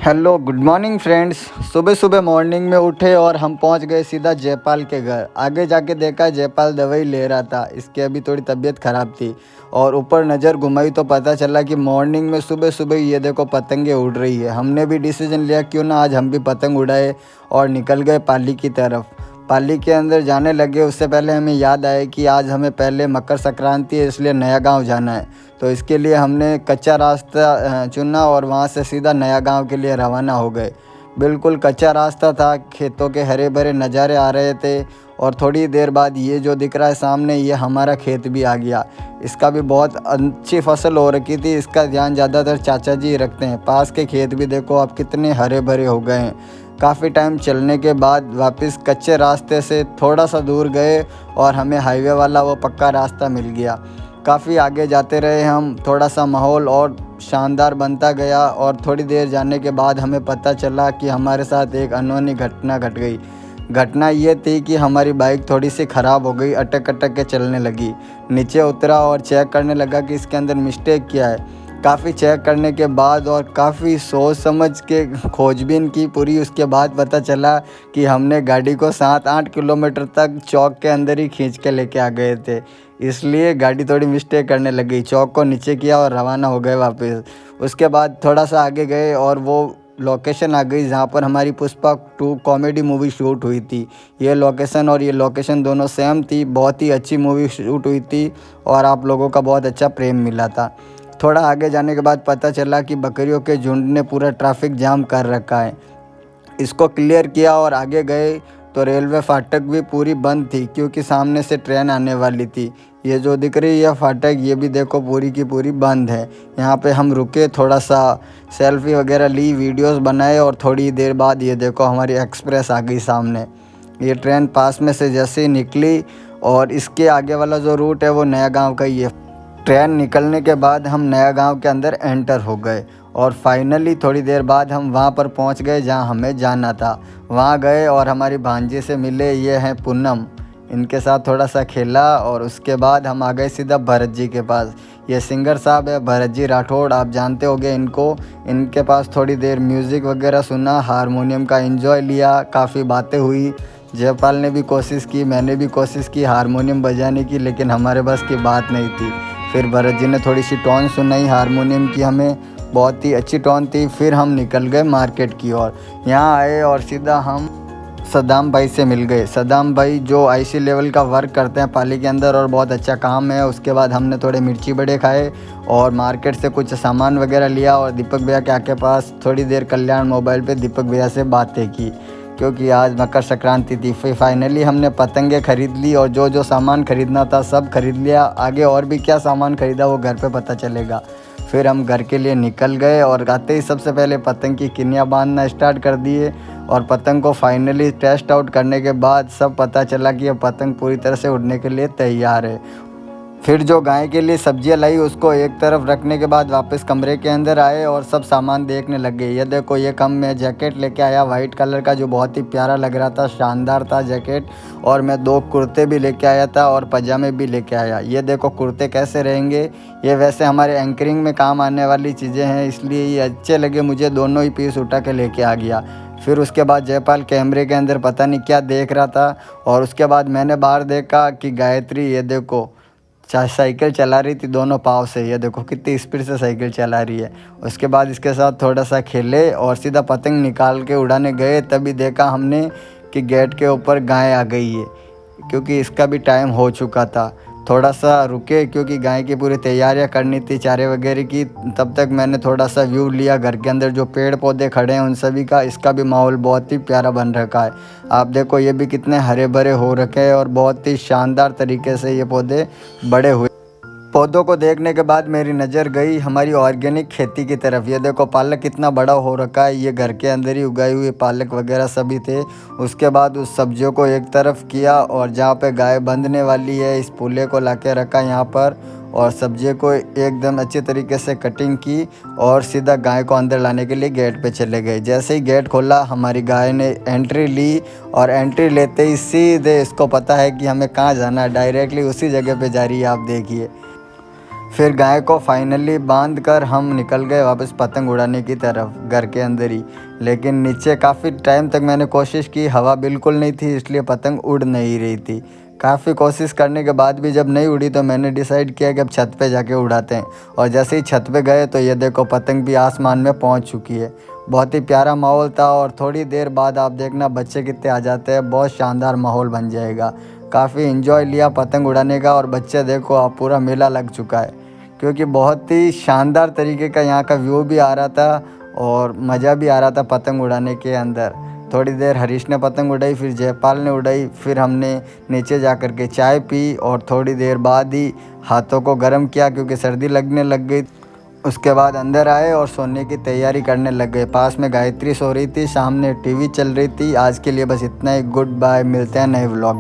Hello good morning friends. सुबह सुबह morning में उठे और हम पहुंच गए सीधा जयपाल के घर। आगे जाके देखा जयपाल दवाई ले रहा था, इसकी अभी थोड़ी तबीयत ख़राब थी। और ऊपर नज़र घुमाई तो पता चला कि मॉर्निंग में सुबह सुबह ये देखो पतंगे उड़ रही है। हमने भी डिसीजन लिया क्यों ना आज हम भी पतंग उड़ाए और निकल गए पाली की तरफ। पाली के अंदर जाने लगे उससे पहले हमें याद आया कि आज हमें पहले मकर संक्रांति है, इसलिए नया गांव जाना है। तो इसके लिए हमने कच्चा रास्ता चुना और वहाँ से सीधा नया गांव के लिए रवाना हो गए। बिल्कुल कच्चा रास्ता था, खेतों के हरे भरे नज़ारे आ रहे थे। और थोड़ी देर बाद ये जो दिख रहा है सामने, ये हमारा खेत भी आ गया। इसका भी बहुत अच्छी फसल हो रखी थी, इसका ध्यान ज़्यादातर चाचा जी रखते हैं। पास के खेत भी देखो अब कितने हरे भरे हो गए हैं। काफ़ी टाइम चलने के बाद वापस कच्चे रास्ते से थोड़ा सा दूर गए और हमें हाईवे वाला वो पक्का रास्ता मिल गया। काफ़ी आगे जाते रहे हम, थोड़ा सा माहौल और शानदार बनता गया। और थोड़ी देर जाने के बाद हमें पता चला कि हमारे साथ एक अनहोनी घटना घट गई। घटना ये थी कि हमारी बाइक थोड़ी सी ख़राब हो गई, अटक अटक के चलने लगी। नीचे उतरा और चेक करने लगा कि इसके अंदर मिस्टेक क्या है। काफ़ी चेक करने के बाद और काफ़ी सोच समझ के खोजबीन की पूरी, उसके बाद पता चला कि हमने गाड़ी को 7-8 किलोमीटर तक चौक के अंदर ही खींच के लेके आ गए थे। इसलिए गाड़ी थोड़ी मिस्टेक करने लगी। चौक को नीचे किया और रवाना हो गए वापस। उसके बाद थोड़ा सा आगे गए और वो लोकेशन आ गई जहाँ पर हमारी पुष्पा 2 कॉमेडी मूवी शूट हुई थी। ये लोकेशन और ये लोकेशन दोनों सेम थी। बहुत ही अच्छी मूवी शूट हुई थी और आप लोगों का बहुत अच्छा प्रेम मिला था। थोड़ा आगे जाने के बाद पता चला कि बकरियों के झुंड ने पूरा ट्रैफिक जाम कर रखा है। इसको क्लियर किया और आगे गए तो रेलवे फाटक भी पूरी बंद थी क्योंकि सामने से ट्रेन आने वाली थी। ये जो दिख रही है फाटक, ये भी देखो पूरी की पूरी बंद है। यहाँ पे हम रुके, थोड़ा सा सेल्फी वगैरह ली, वीडियोस बनाए और थोड़ी देर बाद ये देखो हमारी एक्सप्रेस आ गई सामने। ये ट्रेन पास में से जैसे ही निकली और इसके आगे वाला जो रूट है वो नया गांव का ही है। ट्रेन निकलने के बाद हम नया गांव के अंदर एंटर हो गए और फाइनली थोड़ी देर बाद हम वहां पर पहुंच गए जहां हमें जाना था। वहां गए और हमारी भांजी से मिले, ये हैं पूनम। इनके साथ थोड़ा सा खेला और उसके बाद हम आ गए सीधा भरत जी के पास। ये सिंगर साहब है भरत जी राठौड़, आप जानते होंगे इनको। इनके पास थोड़ी देर म्यूज़िक वगैरह सुना, हारमोनियम का एंजॉय लिया, काफ़ी बातें हुई। जयपाल ने भी कोशिश की, मैंने भी कोशिश की हारमोनियम बजाने की, लेकिन हमारे बस की बात नहीं थी। फिर भरत जी ने थोड़ी सी टोन सुनाई हारमोनियम की हमें, बहुत ही अच्छी टोन थी। फिर हम निकल गए मार्केट की ओर। यहाँ आए और सीधा हम सदाम भाई से मिल गए। सदाम भाई जो आईसी लेवल का वर्क करते हैं पाली के अंदर और बहुत अच्छा काम है। उसके बाद हमने थोड़े मिर्ची बड़े खाए और मार्केट से कुछ सामान वगैरह लिया और दीपक भैया के आके पास थोड़ी देर कल्याण मोबाइल पे दीपक भैया से बातें की क्योंकि आज मकर संक्रांति थी। फिर फाइनली हमने पतंगे ख़रीद ली और जो जो सामान ख़रीदना था सब खरीद लिया। आगे और भी क्या सामान ख़रीदा वो घर पे पता चलेगा। फिर हम घर के लिए निकल गए और आते ही सबसे पहले पतंग की किनिया बांधना स्टार्ट कर दिए। और पतंग को फाइनली टेस्ट आउट करने के बाद सब पता चला कि ये पतंग पूरी तरह से उड़ने के लिए तैयार है। फिर जो गाय के लिए सब्जियां लाई उसको एक तरफ रखने के बाद वापस कमरे के अंदर आए और सब सामान देखने लग गए। ये देखो ये कम मैं जैकेट लेके आया वाइट कलर का, जो बहुत ही प्यारा लग रहा था, शानदार था जैकेट। और मैं 2 कुर्ते भी लेके आया था और पजामे भी लेके आया। ये देखो कुर्ते कैसे रहेंगे, ये वैसे हमारे एंकरिंग में काम आने वाली चीज़ें हैं, इसलिए ये अच्छे लगे मुझे, दोनों ही पीस उठा के लेके आ गया। फिर उसके बाद जयपाल कैमरे के अंदर पता नहीं क्या देख रहा था और उसके बाद मैंने बाहर देखा कि गायत्री ये देखो साइकिल चला रही थी दोनों पाँव से। ये देखो कितनी स्पीड से साइकिल चला रही है। उसके बाद इसके साथ थोड़ा सा खेले और सीधा पतंग निकाल के उड़ाने गए। तभी देखा हमने कि गेट के ऊपर गाय आ गई है क्योंकि इसका भी टाइम हो चुका था। थोड़ा सा रुके क्योंकि गाय की पूरी तैयारियां करनी थी चारे वगैरह की। तब तक मैंने थोड़ा सा व्यू लिया घर के अंदर जो पेड़ पौधे खड़े हैं उन सभी का। इसका भी माहौल बहुत ही प्यारा बन रखा है। आप देखो ये भी कितने हरे भरे हो रखे हैं और बहुत ही शानदार तरीके से ये पौधे बड़े हुए। पौधों को देखने के बाद मेरी नज़र गई हमारी ऑर्गेनिक खेती की तरफ। ये देखो पालक कितना बड़ा हो रखा है, ये घर के अंदर ही उगाई हुई पालक वगैरह सभी थे। उसके बाद उस सब्जियों को एक तरफ किया और जहाँ पे गाय बंधने वाली है इस पुले को लाके रखा यहाँ पर और सब्जियों को एकदम अच्छी तरीके से कटिंग की और सीधा गाय को अंदर लाने के लिए गेट पे चले गए। जैसे ही गेट खोला हमारी गाय ने एंट्री ली और एंट्री लेते ही सीधे इसको पता है कि हमें कहाँ जाना है, डायरेक्टली उसी जगह पे जा रही है। आप देखिए फिर गाय को फाइनली बांध कर हम निकल गए वापस पतंग उड़ाने की तरफ घर के अंदर ही। लेकिन नीचे काफ़ी टाइम तक मैंने कोशिश की, हवा बिल्कुल नहीं थी, इसलिए पतंग उड़ नहीं रही थी। काफ़ी कोशिश करने के बाद भी जब नहीं उड़ी तो मैंने डिसाइड किया कि अब छत पे जाके उड़ाते हैं। और जैसे ही छत पे गए तो ये देखो पतंग भी आसमान में पहुंच चुकी है। बहुत ही प्यारा माहौल था और थोड़ी देर बाद आप देखना बच्चे कितने आ जाते हैं, बहुत शानदार माहौल बन जाएगा। काफ़ी इन्जॉय लिया पतंग उड़ाने का और बच्चे देखो अब पूरा मेला लग चुका है, क्योंकि बहुत ही शानदार तरीके का यहाँ का व्यू भी आ रहा था और मज़ा भी आ रहा था पतंग उड़ाने के अंदर। थोड़ी देर हरीश ने पतंग उड़ाई, फिर जयपाल ने उड़ाई, फिर हमने नीचे जा कर के चाय पी और थोड़ी देर बाद ही हाथों को गर्म किया क्योंकि सर्दी लगने लग गई। उसके बाद अंदर आए और सोने की तैयारी करने लग गए। पास में गायत्री सो रही थी, सामने टीवी चल रही थी। आज के लिए बस इतना ही। गुड बाय, मिलते हैं नए व्लॉग।